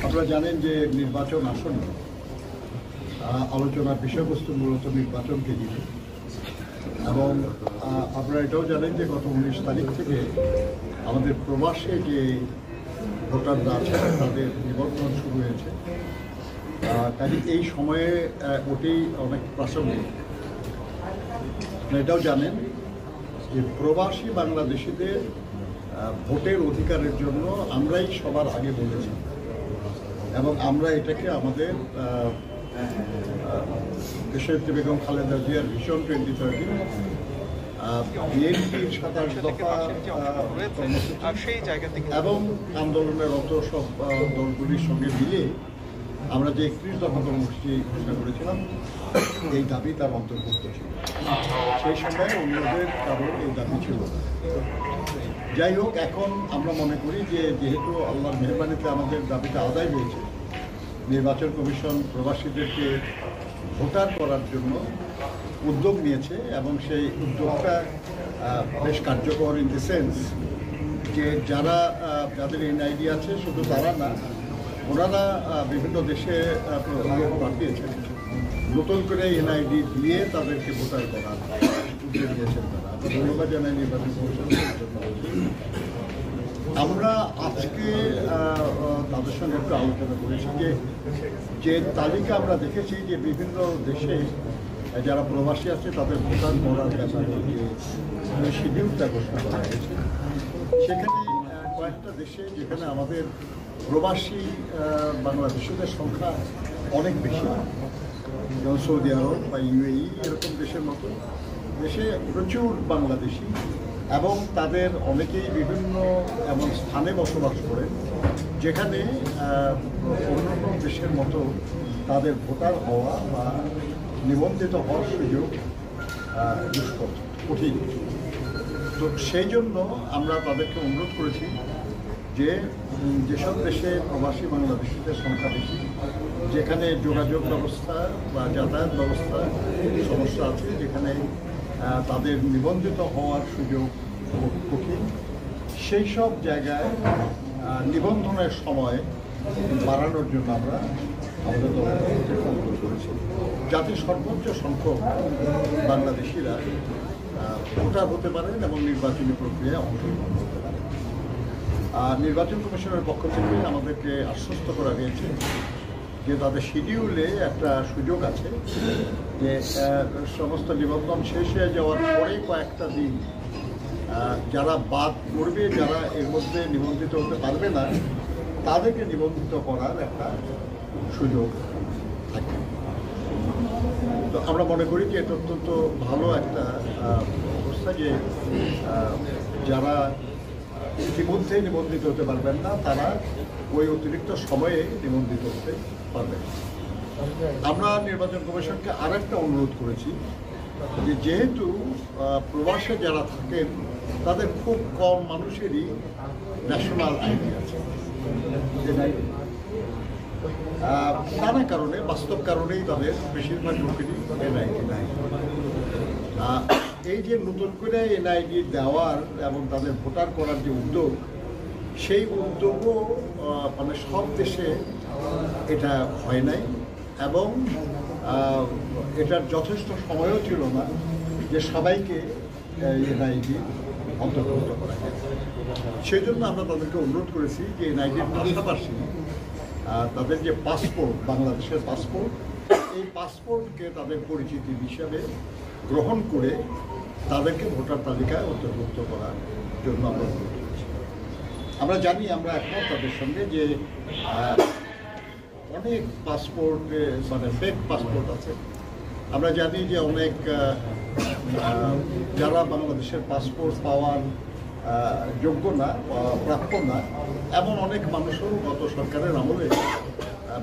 আপনারা জানেন যে নির্বাচন আসন্ন, আলোচনার বিষয়বস্তু মূলত নির্বাচনকে ঘিরে, এবং আপনারা এটাও জানেন যে গত 19 তারিখ থেকে আমাদের প্রবাসে যে ভোটাররা আছে তাদের নিবন্ধন শুরু হয়েছে। কাজে এই সময়ে ওটাই অনেক প্রাসঙ্গিক। এটাও জানেন যে প্রবাসী বাংলাদেশিদের ভোটের অধিকারের জন্য আমরাই সবার আগে বলেছি, এবং আমরা এটাকে আমাদের দেশনেত্রী বেগম খালেদা জিয়ার ভিশন 2030, বিএনপির 27 দফা এবং আন্দোলনের অত সব দলগুলির সঙ্গে মিলে আমরা যে 31 দফা কর্মসূচি ঘোষণা করেছিলাম, এই দাবি তার অন্তর্ভুক্ত ছিল। সেই সময় অন্যদের কারণ এই দাবি ছিল না। যাই হোক, এখন আমরা মনে করি যে যেহেতু আল্লাহর মেহরবানিতে আমাদের দাবিটা আদায় হয়েছে, নির্বাচন কমিশন প্রবাসীদেরকে ভোটার করার জন্য উদ্যোগ নিয়েছে, এবং সেই উদ্যোগটা বেশ কার্যকর ইন দি সেন্স যে যাদের এনআইডি আছে শুধু তারা না, ওনারা বিভিন্ন দেশে লোক পাঠিয়েছেন নতুন করে এনআইডি দিয়ে তাদেরকে ভোটার করার উদ্যোগ নিয়েছেন তারা। ধন্যবাদ জানাই নির্বাচন কমিশনের জন্য। আমরা আজকে তাদের সঙ্গে একটু আলোচনা করেছি যে তালিকা আমরা দেখেছি যে বিভিন্ন দেশে যারা প্রবাসী আছে তাদের ভোটার করার ব্যাপারে যে শিডিউলটা ঘোষণা করা হয়েছে, সেখানে কয়েকটা দেশে যেখানে আমাদের প্রবাসী বাংলাদেশিদের সংখ্যা অনেক বেশি, যেমন সৌদি আরব বা ইউএই এরকম দেশের মতো দেশে প্রচুর বাংলাদেশি, এবং তাদের অনেকেই বিভিন্ন এমন স্থানে বসবাস করে যেখানে অন্যান্য দেশের মতো তাদের ভোটার হওয়া বা নিবন্ধিত হওয়ার সুযোগ দুষ্কর, কঠিন। তো সেই জন্য আমরা তাদেরকে অনুরোধ করেছি যে যেসব দেশে প্রবাসী বাংলাদেশিদের সংখ্যা বেশি, যেখানে যোগাযোগ ব্যবস্থা বা যাতায়াত ব্যবস্থা সমস্যা আছে, যেখানে তাদের নিবন্ধিত হওয়ার সুযোগ কঠিন, সেই সব জায়গায় নিবন্ধনের সময় বাড়ানোর জন্য আমরা আমাদের দলকে অনুরোধ করেছি, যাতে সর্বোচ্চ সংখ্যক বাংলাদেশিরা ভোটার হতে পারেন এবং নির্বাচনী প্রক্রিয়ায় অংশগ্রহণ করতে পারেন। নির্বাচন কমিশনের পক্ষ থেকে আমাদেরকে আশ্বস্ত করা হয়েছে যে তাদের শিডিউলে একটা সুযোগ আছে যে সমস্ত নিবন্ধন শেষ হয়ে যাওয়ার পরে কয়েকটা দিন যারা বাদ করবে, যারা এর মধ্যে নিবন্ধিত হতে পারবে না, তাদেরকে নিবন্ধিত করার একটা সুযোগ থাকে। তো আমরা মনে করি যে এটা অত্যন্ত ভালো একটা অবস্থা যে যারা ইতিমধ্যে নিবন্ধিত হতে পারবেন না, তারা ওই অতিরিক্ত সময়ে নিবন্ধিত হতে পারবেন। আমরা নির্বাচন কমিশনকে আর একটা অনুরোধ করেছি যে যেহেতু প্রবাসে যারা থাকেন তাদের খুব কম মানুষেরই ন্যাশনাল আইডি আছে, নানা কারণে, বাস্তব কারণেই তাদের বেশিরভাগ লোকেরই এনআইডি নাই। এই যে নতুন করে এনআইডি দেওয়ার এবং তাদের ভোটার করার যে উদ্যোগ, সেই উদ্যোগও মানে সব দেশে এটা হয় নাই, এবং এটার যথেষ্ট সময়ও ছিল না যে সবাইকে এনআইডি অন্তর্ভুক্ত করা যায়। সেই জন্য আমরা তাদেরকে অনুরোধ করেছি যে এনআইডির পাশাপাশি তাদের যে পাসপোর্ট, বাংলাদেশের পাসপোর্ট, এই পাসপোর্টকে তাদের পরিচিতি হিসাবে গ্রহণ করে তাদেরকে ভোটার তালিকায় অন্তর্ভুক্ত করার জন্য আমরা অনুরোধ করেছি। আমরা জানি, আমরা একমত তাদের সঙ্গে যে অনেক পাসপোর্ট মানে ফেক পাসপোর্ট আছে। আমরা জানি যে অনেক যারা বাংলাদেশের পাসপোর্ট পাওয়ার যোগ্য না, প্রাপ্য না, এমন অনেক মানুষও গত সরকারের আমলে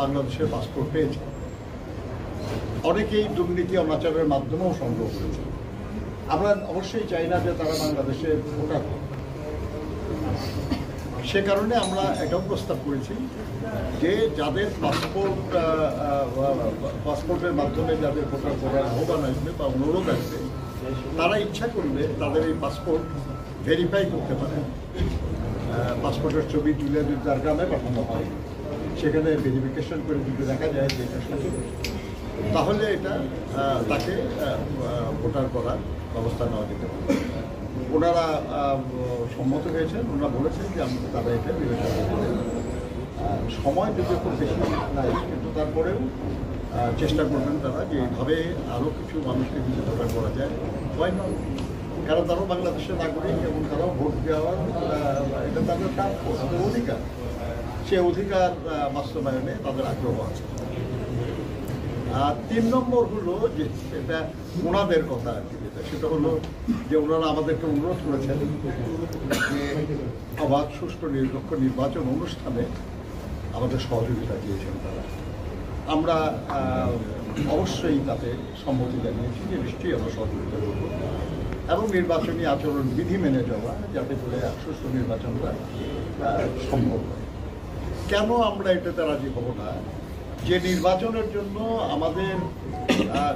বাংলাদেশের পাসপোর্ট পেয়েছে। অনেকেই দুর্নীতি অনাচারের মাধ্যমেও সংগ্রহ করেছে। আমরা অবশ্যই চাই না যে তারা বাংলাদেশের ভোটার হোক। সে কারণে আমরা এটাও প্রস্তাব করেছি যে যাদের পাসপোর্টের মাধ্যমে যাদের ভোটার করার আহ্বান আসবে বা অনুরোধ আসবে, তারা ইচ্ছা করলে তাদের এই পাসপোর্ট ভেরিফাই করতে পারে। পাসপোর্টের ছবি তুলে তার গ্রামে পাঠানো হয়, সেখানে ভেরিফিকেশন করে যদি দেখা যায় যে এটা সঠিক, তাহলে এটা তাকে ভোটার করার ব্যবস্থা নেওয়া যেতে পারে। ওনারা সম্মত হয়েছেন, ওনারা বলেছেন যে তারা এটা বিবেচনা করে। সময় যদি খুব বেশি নাই, কিন্তু তারপরেও চেষ্টা করবেন তারা যে এইভাবে আরও কিছু মানুষকে যদি ভোটার করা যায়, হয় না, কারণ তারাও বাংলাদেশের নাগরিক এবং তারাও ভোট দেওয়ার এটা তাদের অধিকার, সে অধিকার বাস্তবায়নে তাদের আগ্রহ আছে। আর 3 নম্বর হলো যে এটা ওনাদের কথা আর কি, সেটা হলো যে ওনারা আমাদেরকে অনুরোধ করেছেন যে অবাধ সুষ্ঠু নিরপেক্ষ নির্বাচন অনুষ্ঠানে আমাদের সহযোগিতা দিয়েছেন তারা। আমরা অবশ্যই তাতে সম্মতি জানিয়েছি যে নিশ্চয়ই আমরা সহযোগিতা করব এবং নির্বাচনী আচরণ বিধি মেনে যাওয়া, যাতে করে সুষ্ঠু নির্বাচনটা সম্ভব হয়। কেন আমরা এটাতে রাজি হব না? যে নির্বাচনের জন্য আমাদের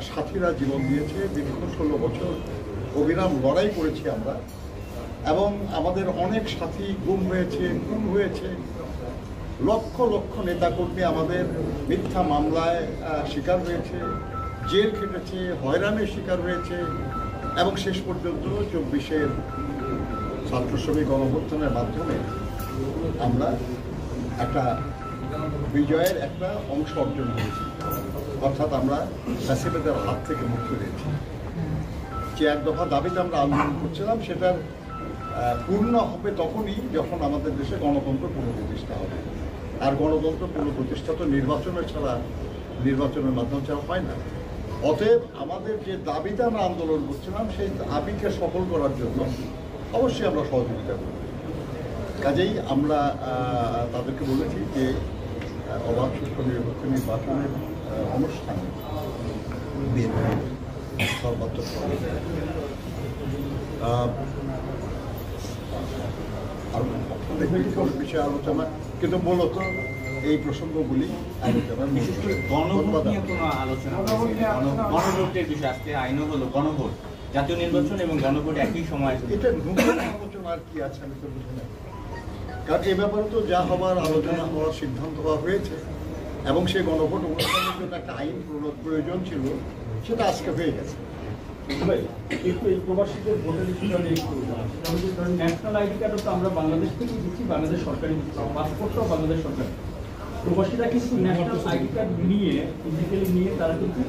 সাথীরা জীবন দিয়েছে, দীর্ঘ 16 বছর অবিরাম লড়াই করেছি আমরা, এবং আমাদের অনেক সাথী গুম হয়েছে, খুন হয়েছে, লক্ষ লক্ষ নেতাকর্মী আমাদের মিথ্যা মামলায় শিকার হয়েছে, জেল খেটেছে, হয়রানির শিকার হয়েছে, এবং শেষ পর্যন্ত 24-এর ছাত্র শ্রমিক গণঅভ্যুত্থানের মাধ্যমে আমরা একটা বিজয়ের একটা অংশ অর্জন করেছি, অর্থাৎ আমরা ফ্যাসিলিটির হাত থেকে মুক্তি পেয়েছি। যে 1 দফা দাবিতে আমরা আন্দোলন করছিলাম, সেটার পূর্ণ হবে তখনই যখন আমাদের দেশে গণতন্ত্র পুনঃপ্রতিষ্ঠা হবে। আর গণতন্ত্র পুনঃপ্রতিষ্ঠা তো নির্বাচনের মাধ্যম ছাড়া হয় না। অতএব আমাদের যে দাবিতে আমরা আন্দোলন করছিলাম, সেই দাবিকে সফল করার জন্য অবশ্যই আমরা সহযোগিতা করব। কাজেই আমরা তাদেরকে বলেছি যে অবাধ সুষ্ঠু নিরপেক্ষ নির্বাচনের অনুষ্ঠানে সর্বাত্মক বিষয়ে আলোচনা, কিন্তু মূলত এই প্রসঙ্গগুলি আলোচনার গণভোটের বিষয় আজকে আইনও হলো গণভোট, জাতীয় নির্বাচন এবং গণভোট একই সময়। এটা নতুন আলোচনা আর কি আছে আমি তো বুঝি না, কারণ এ ব্যাপারে তো যা হবার আলোচনা হওয়ার সিদ্ধান্ত হওয়া হয়েছে, এবং সেই গণভোট অনুষ্ঠানের জন্য একটা আইন প্রয়োজন ছিল, সেটা আজকে হয়ে গেছে। কিন্তু এই প্রবাসীদের ভোটের বিষয়ে ন্যাশনাল আইডি কার্ডও তো আমরা বাংলাদেশ থেকে দিচ্ছি, বাংলাদেশ সরকারি দিচ্ছি, পাসপোর্টটাও বাংলাদেশ সরকার। প্রবাসীরা কিন্তু ন্যাশনাল আইডি কার্ড নিয়ে ফিজিক্যালি নিয়ে তারা কিন্তু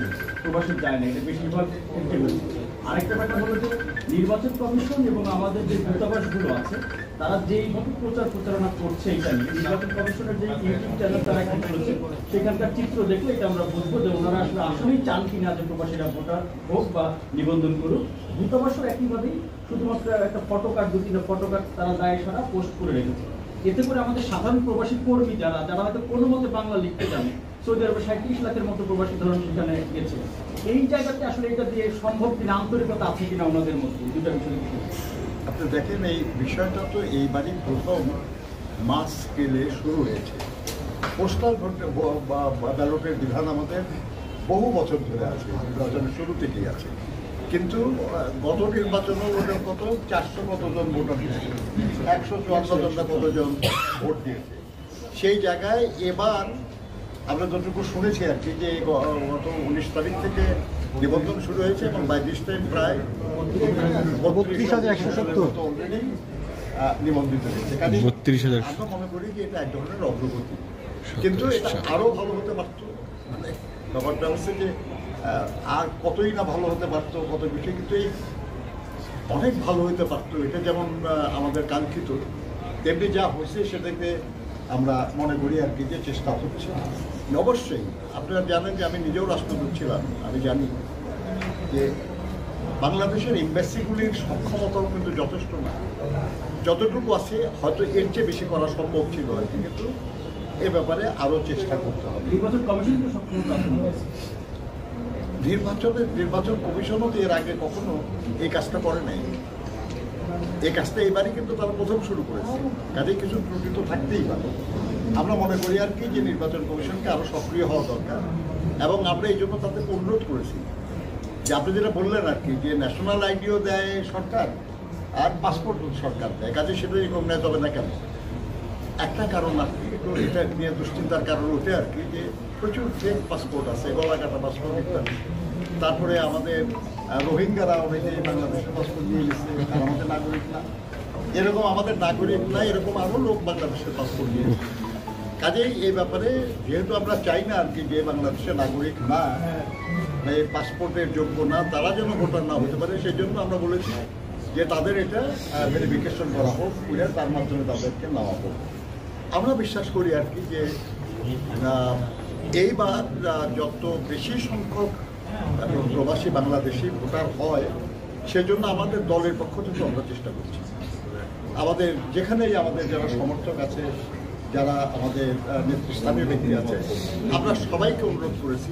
প্রবাসী যায় না, এটা বেশিরভাগ ক্ষেত্রে হচ্ছে। আরেকটা ব্যাপার হলো যে নির্বাচন কমিশন এবং আমাদের যে দূতাবাসগুলো আছে, তারা যেইভাবে প্রচারণা করছে এটা নিয়ে, নির্বাচন কমিশনের যে ইউটিউব চ্যানেল তারা কি করেছে, সেখানকার চিত্র দেখলে এটা আমরা বুঝবো যে ওনারা আসলেই চান কিনা যে প্রবাসীরা ভোটার হোক বা নিবন্ধন করুক। দূতাবাসও একইভাবেই শুধুমাত্র একটা ফটো কার্ড, 2-3টা ফটো কার্ড তারা দায় সারা পোস্ট করে রেখেছে। এতে করে আমাদের সাধারণ প্রবাসী কর্মী যারা হয়তো কোনো মতে বাংলা লিখতে জানে, সৌদি আরবে 37 লাখের মতো প্রবাসী ধরুন সেখানে গেছে, এই জায়গাতে আসলে এটা দিয়ে সম্ভব কিনা, আন্তরিকতা আছে কিনা ওনাদের মধ্যে, দুটা বিষয়। আপনি দেখেন এই বিষয়টা তো এইবারই প্রথম মাস স্কেলে শুরু হয়েছে। পোস্টাল ব্যালটের বিধান আমাদের বহু বছর ধরে আছে, নির্বাচনের শুরু থেকেই আছে, কিন্তু গত নির্বাচনে ওদের কত 400 কতজন ভোটার দিয়েছে, 154 জন কতজন ভোট দিয়েছে। সেই জায়গায় এবার আমরা যতটুকু শুনেছি আর কি, যে গত 19 তারিখ থেকে নিবন্ধন শুরু হয়েছে এবং 22 তারিখ প্রায় 32,170 অলরেডি নিবন্ধিত হয়েছে। আমরা মনে করি যে এটা এক ধরনের অগ্রগতি, কিন্তু এটা আরও ভালো হতে পারতো। মানে ব্যাপারটা হচ্ছে যে আর কতই না ভালো হতে পারতো, কত বিষয়, কিন্তু এই অনেক ভালো হতে পারতো। এটা যেমন আমাদের কাঙ্ক্ষিত, তেমনি যা হয়েছে সেটাকে আমরা মনে করি আর কি যে চেষ্টা হচ্ছে। অবশ্যই আপনারা জানেন যে আমি নিজেও রাষ্ট্রদূত ছিলাম, আমি জানি যে বাংলাদেশের এমবাসিগুলির সক্ষমতাও কিন্তু যথেষ্ট না, যতটুকু আছে হয়তো এর চেয়ে বেশি করা সম্ভব ছিল আর কি, কিন্তু এ ব্যাপারে আরও চেষ্টা করতে হবে। নির্বাচন কমিশনও তো এর আগে কখনো এই কাজটা করে নাই, এই কাজটা এবারই কিন্তু তারা প্রথম শুরু করেছে, কাজেই কিছু ত্রুটি তো থাকতেই পারে। আমরা মনে করি আর কি যে নির্বাচন কমিশনকে আরও সক্রিয় হওয়া দরকার, এবং আমরা এই জন্য তাদেরকে অনুরোধ করেছি যে আপনি যেটা বললেন আর কি, যে ন্যাশনাল আইডিও দেয় সরকার আর পাসপোর্ট সরকার দেয়, কাজে সেটা রিকগনাইজ হবে না কেন? একটা কারণ আর কি, একটু এটা নিয়ে দুশ্চিন্তার কারণ ওঠে আর কি, যে প্রচুর ফেক পাসপোর্ট আছে, গলা কাটা পাসপোর্ট ইত্যাদি। তারপরে আমাদের রোহিঙ্গারা অনেকেই বাংলাদেশের পাসপোর্ট নিয়ে গেছে, আর আমাদের নাগরিক না। এরকম আমাদের নাগরিক না, এরকম আরও লোক বাংলাদেশের পাসপোর্ট নিয়েছে। কাজেই এই ব্যাপারে যেহেতু আমরা চাই না আর কি যে বাংলাদেশের নাগরিক না, এই পাসপোর্টের যোগ্য না, তারা যেন ভোটার না হতে পারে, সেই জন্য আমরা বলেছি যে তাদের এটা ভেরিফিকেশন করা হোক, করে তার মাধ্যমে তাদেরকে নেওয়া হোক। আমরা বিশ্বাস করি আর কি যে এইবার যত বেশি সংখ্যক প্রবাসী বাংলাদেশি ভোটার হয়, সেজন্য আমাদের দলের পক্ষ থেকে আমরা চেষ্টা করছি। আমাদের যেখানেই আমাদের যারা সমর্থক আছে, যারা আমাদের নেতৃস্থানীয় ব্যক্তি আছে, আমরা সবাইকে অনুরোধ করেছি,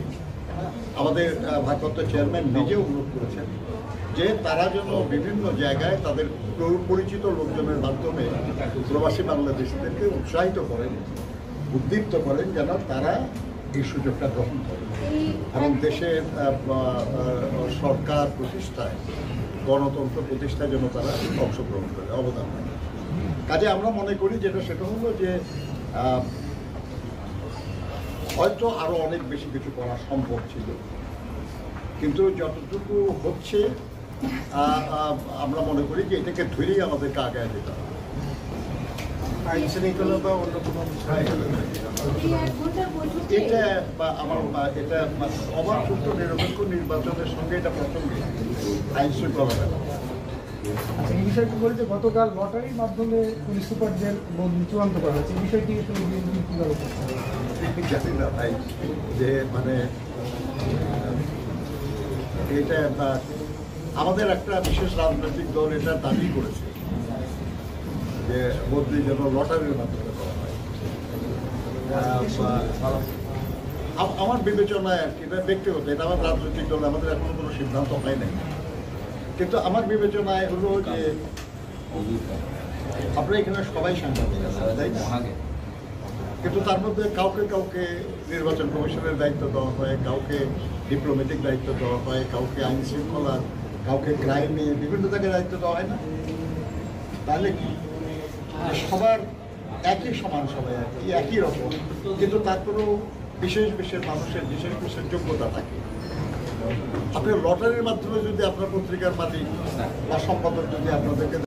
আমাদের ভারপ্রাপ্ত চেয়ারম্যান নিজেও অনুরোধ করেছেন যে তারা যেন বিভিন্ন জায়গায় তাদের পরিচিত লোকজনের মাধ্যমে প্রবাসী বাংলাদেশিদেরকে উৎসাহিত করেন, উদ্দীপ্ত করেন, যেন তারা এই সুযোগটা গ্রহণ করে এবং দেশের সরকার প্রতিষ্ঠায়, গণতন্ত্র প্রতিষ্ঠায় যেন তারা অংশগ্রহণ করে, অবদান রাখে। কাজে আমরা মনে করি যেটা সেটা হলো যে হয়তো আরো অনেক বেশি কিছু করা সম্ভব ছিল, কিন্তু যতটুকু হচ্ছে আমরা মনে করি যে এটাকে ধরেই আমাদেরকে আগায় যেতে হবে। আইন শৃঙ্খলা বা অন্য কোনো এটা বা আমার এটা অবাধ সুষ্ঠ নিরপেক্ষ নির্বাচনের সঙ্গে এটা প্রসঙ্গে আইন শৃঙ্খলা। আচ্ছা, এই বিষয়টি বলে যে গতকাল লটারির মাধ্যমে পুলিশ সুপারদের বদলি চূড়ান্ত করা হয়েছে, এই বিষয়টি কীভাবে জানি না ভাই, যে মানে এটা আমাদের একটা বিশেষ রাজনৈতিক দল এটা দাবি করেছে যে বদলি যেন লটারির মাধ্যমে করা হয়। আমার বিবেচনায় আর কি, এটা ব্যক্তিগত, এটা আমার রাজনৈতিক দল, আমাদের এখনো কোনো সিদ্ধান্ত হয় নাই, কিন্তু আমার বিবেচনায় হলো যে আপনারা এখানে সবাই সাংবাদিক আছেন, তাই না? কিন্তু তার মধ্যে কাউকে কাউকে নির্বাচন কমিশনের দায়িত্ব দেওয়া হয়, কাউকে ডিপ্লোম্যাটিক দায়িত্ব দেওয়া হয়, কাউকে আইন শৃঙ্খলার, কাউকে ক্রাইমে, বিভিন্ন জায়গায় দায়িত্ব দেওয়া হয় না। তাহলে কি সবার একই সমান, সবাই আর কি একই রকম, কিন্তু তারপরেও বিশেষ বিশেষ মানুষের বিশেষ বিশেষ যোগ্যতা থাকে। আপনি লটারির মাধ্যমে যদি আপনার পত্রিকার মালিক বা সম্পাদক যদি আপনাদেরকে